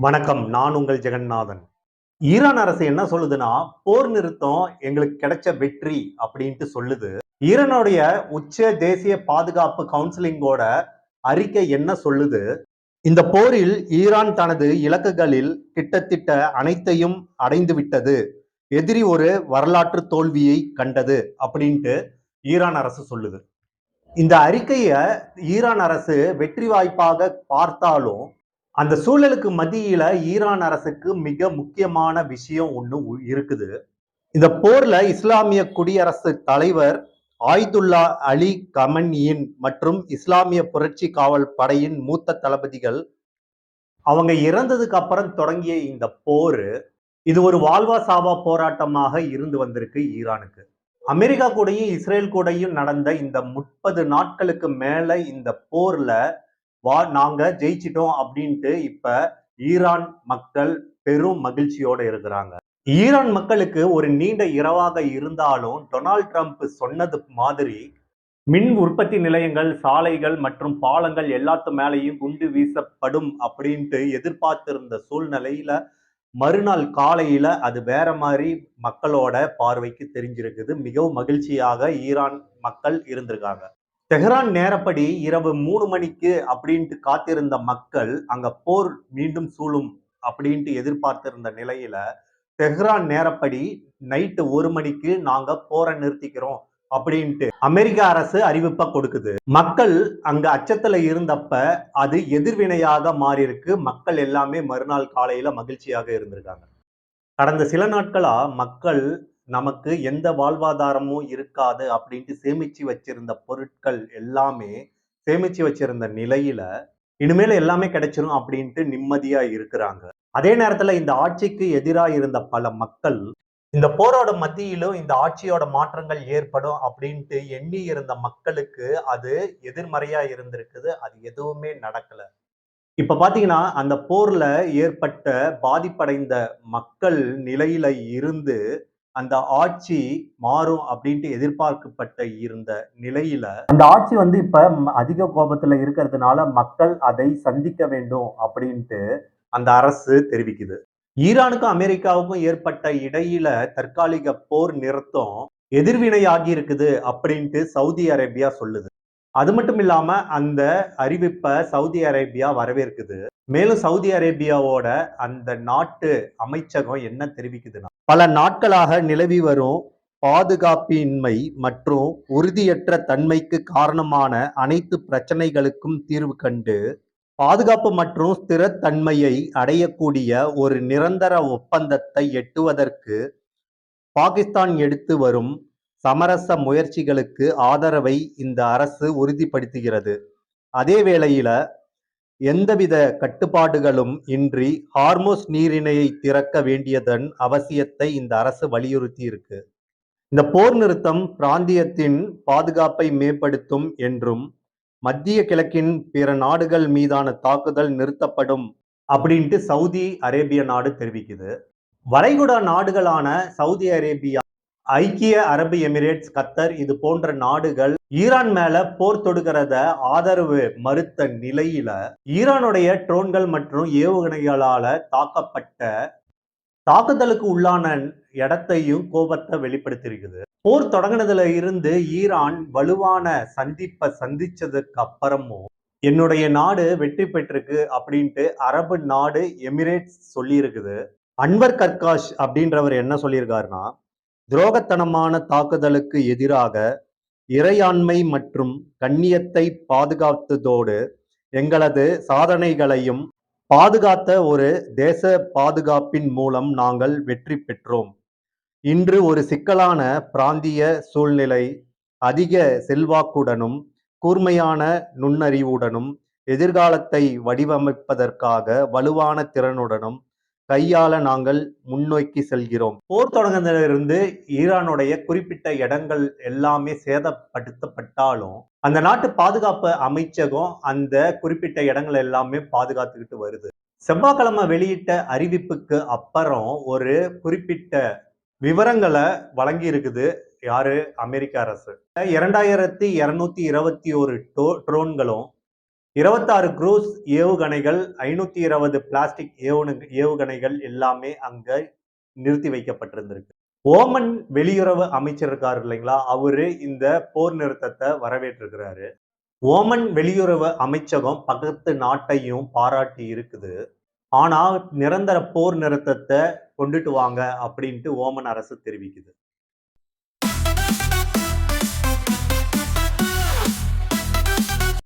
வணக்கம். நான் உங்கள் ஜெகநாதன். ஈரான் அரசு என்ன சொல்லுதுன்னா, போர் நிறுத்தம் எங்களுக்கு கிடைச்ச வெற்றி அப்படின்ட்டு சொல்லுது. ஈரானுடைய உச்ச தேசிய பாதுகாப்பு கவுன்சிலிங்கோட அறிக்கை என்ன சொல்லுது? இந்த போரில் ஈரான் தனது இலக்குகளில் கிட்டத்தட்ட அனைத்தையும் அடைந்து விட்டது. எதிரி ஒரு வரலாற்று தோல்வியை கண்டது அப்படின்ட்டு ஈரான் அரசு சொல்லுது. இந்த அறிக்கைய ஈரான் அரசு வெற்றி வாய்ப்பாக பார்த்தாலும் அந்த சூழலுக்கு மத்தியில ஈரான் அரசுக்கு மிக முக்கியமான விஷயம் ஒண்ணு இருக்குது. இந்த போர்ல இஸ்லாமிய குடியரசு தலைவர் ஆயிதுல்லா அலி கமன்யின் மற்றும் இஸ்லாமிய புரட்சி காவல் படையின் மூத்த தளபதிகள் அவங்க இறந்ததுக்கு அப்புறம் தொடங்கிய இந்த போரு இது ஒரு வாழ்வா சாவா போராட்டமாக இருந்து வந்திருக்கு ஈரானுக்கு. அமெரிக்கா கூடயும் இஸ்ரேல் கூடயும் நடந்த இந்த 30 நாட்களுக்கு மேல இந்த போர்ல நாங்க ஜெயிச்சிட்டோம் அப்படின்ட்டு இப்ப ஈரான் மக்கள் பெரும் மகிழ்ச்சியோட இருக்கிறாங்க. ஈரான் மக்களுக்கு ஒரு நீண்ட இரவாக இருந்தாலும் டொனால்ட் ட்ரம்ப் சொன்னது மாதிரி மின் உற்பத்தி நிலையங்கள், சாலைகள் மற்றும் பாலங்கள் எல்லாத்து மேலேயும் குண்டு வீசப்படும் அப்படின்ட்டு எதிர்பார்த்திருந்த சூழ்நிலையில மறுநாள் காலையில அது வேற மாதிரி மக்களோட பார்வைக்கு தெரிஞ்சிருக்குது. மிகவும் மகிழ்ச்சியாக ஈரான் மக்கள் இருந்திருக்காங்க. தெஹ்ரான் நேரப்படி இரவு 3 மணிக்கு அப்படின்ட்டு காத்திருந்த மக்கள் அங்க போர் மீண்டும் சூழும் அப்படின்ட்டு எதிர்பார்த்திருந்த நிலையில தெஹ்ரான் நேரப்படி நைட்டு 1 மணிக்கு நாங்க போரை நிறுத்திக்கிறோம் அப்படின்ட்டு அமெரிக்க அரசு அறிவிப்பை கொடுக்குது. மக்கள் அங்க அச்சத்துல இருந்தப்ப அது எதிர்வினையாக மாறி இருக்கு. மக்கள் எல்லாமே மறுநாள் காலையில மகிழ்ச்சியாக இருந்திருக்காங்க. கடந்த சில நாட்களா மக்கள் நமக்கு எந்த வாழ்வாதாரமும் இருக்காது அப்படின்ட்டு சேமிச்சு வச்சிருந்த பொருட்கள் எல்லாமே சேமிச்சு வச்சிருந்த நிலையில இனிமேல் எல்லாமே கிடைச்சிரும் அப்படின்ட்டு நிம்மதியா இருக்கிறாங்க. அதே நேரத்துல இந்த ஆட்சிக்கு எதிராக இருந்த பல மக்கள் இந்த போரோட மத்தியிலும் இந்த ஆட்சியோட மாற்றங்கள் ஏற்படும் அப்படின்ட்டு எண்ணி இருந்த மக்களுக்கு அது எதிர்மறையா இருந்திருக்குது. அது எதுவுமே நடக்கல. இப்ப பாத்தீங்கன்னா அந்த போர்ல ஏற்பட்ட பாதிப்படைந்த மக்கள் நிலையில இருந்து அந்த ஆட்சி மாறும் அப்படின்ட்டு எதிர்பார்க்கப்பட்ட இருந்த நிலையில அந்த ஆட்சி வந்து இப்ப அதிக கோபத்துல இருக்கிறதுனால மக்கள் அதை சந்திக்க வேண்டும் அப்படின்ட்டு அந்த அரசு தெரிவிக்குது. ஈரானுக்கும் அமெரிக்காவுக்கும் ஏற்பட்ட இடையில தற்காலிக போர் நிறுத்தம் எதிர்வினையாகி இருக்குது அப்படின்ட்டு சவுதி அரேபியா சொல்லுது. அது மட்டும் இல்லாம அந்த அறிவிப்பை சவுதி அரேபியா வரவேற்குது. மேலும் சவுதி அரேபியாவோட அந்த நாட்டு அமைச்சகம் என்ன தெரிவிக்குதுன்னா, பல நாட்களாக நிலவி வரும் பாதுகாப்பின்மை மற்றும் உறுதியற்ற தன்மைக்கு காரணமான அனைத்து பிரச்சனைகளுக்கும் தீர்வு கண்டு பாதுகாப்பு மற்றும் ஸ்திரத்தன்மையை அடையக்கூடிய ஒரு நிரந்தர ஒப்பந்தத்தை எட்டுவதற்கு பாகிஸ்தான் எடுத்து வரும் சமரச முயற்சிகளுக்கு ஆதரவை இந்த அரசு உறுதிப்படுத்துகிறது. அதே வேளையில எந்தவித கட்டுப்பாடுகளும் இன்றி ஹார்மோஸ் நீரிணையை திறக்க வேண்டியதன் அவசியத்தை இந்த அரசு வலியுறுத்தி இருக்கு. இந்த போர் நிறுத்தம் பிராந்தியத்தின் பாதுகாப்பை மேம்படுத்தும் என்றும் மத்திய கிழக்கின் பிற நாடுகள் மீதான தாக்குதல் நிறுத்தப்படும் அப்படின்ட்டு சவுதி அரேபிய நாடு தெரிவிக்குது. வளைகுடா நாடுகளான சவுதி அரேபியா, ஐக்கிய அரபு எமிரேட்ஸ், கத்தர் இது போன்ற நாடுகள் ஈரான் மேல போர் தொடுக்கிறத ஆதரவு மறுத்த நிலையில ஈரானுடைய ட்ரோன்கள் மற்றும் ஏவுகணைகளால தாக்கப்பட்ட தாக்குதலுக்கு உள்ளான இடத்தையும் கோபத்தை வெளிப்படுத்தியிருக்குது. போர் தொடங்கினதுல இருந்து ஈரான் வலுவான சந்திப்பை சந்திச்சதுக்கு அப்புறமும் என்னுடைய நாடு வெற்றி பெற்றிருக்கு அப்படின்ட்டு அரபு நாடு எமிரேட்ஸ் சொல்லி இருக்குது. அன்வர் கர்காஷ் அப்படின்றவர் என்ன சொல்லியிருக்காருன்னா, துரோகத்தனமான தாக்குதலுக்கு எதிராக இறையாண்மை மற்றும் கண்ணியத்தை பாதுகாத்ததோடு எங்களது சாதனைகளையும் பாதுகாத்த ஒரு தேச பாதுகாப்பின் மூலம் நாங்கள் வெற்றி பெற்றோம். இன்று ஒரு சிக்கலான பிராந்திய சூழ்நிலை அதிக செல்வாக்குடனும் கூர்மையான நுண்ணறிவுடனும் எதிர்காலத்தை வடிவமைப்பதற்காக வலுவான திறனுடனும் கையாள நாங்கள் முன்னோக்கி செல்கிறோம். போர் தொடங்கினதிலிருந்து ஈரானுடைய குறிப்பிட்ட இடங்கள் எல்லாமே சேதப்படுத்தப்பட்டாலும் அந்த நாட்டு பாதுகாப்பு அமைச்சகம் அந்த குறிப்பிட்ட இடங்கள் எல்லாமே பாதுகாத்துக்கிட்டு வருது. செவ்வாய்க்கிழமை வெளியிட்ட அறிவிப்புக்கு அப்புறம் ஒரு குறிப்பிட்ட விவரங்களை வழங்கி இருக்குது யாரு? அமெரிக்க அரசு 2221 ட்ரோன்களும் 26 குரூஸ் ஏவுகணைகள், 520 பிளாஸ்டிக் ஏவுகணைகள் எல்லாமே அங்க நிறுத்தி வைக்கப்பட்டிருந்திருக்கு. ஓமன் வெளியுறவு அமைச்சர் இருக்காரு இல்லைங்களா, அவரு இந்த போர் நிறுத்தத்தை வரவேற்றிருக்கிறாரு. ஓமன் வெளியுறவு அமைச்சகம் பக்கத்து நாட்டையும் பாராட்டி இருக்குது. ஆனா நிரந்தர போர் நிறுத்தத்தை கொண்டுட்டு வாங்க அப்படின்ட்டு ஓமன் அரசு தெரிவிக்குது.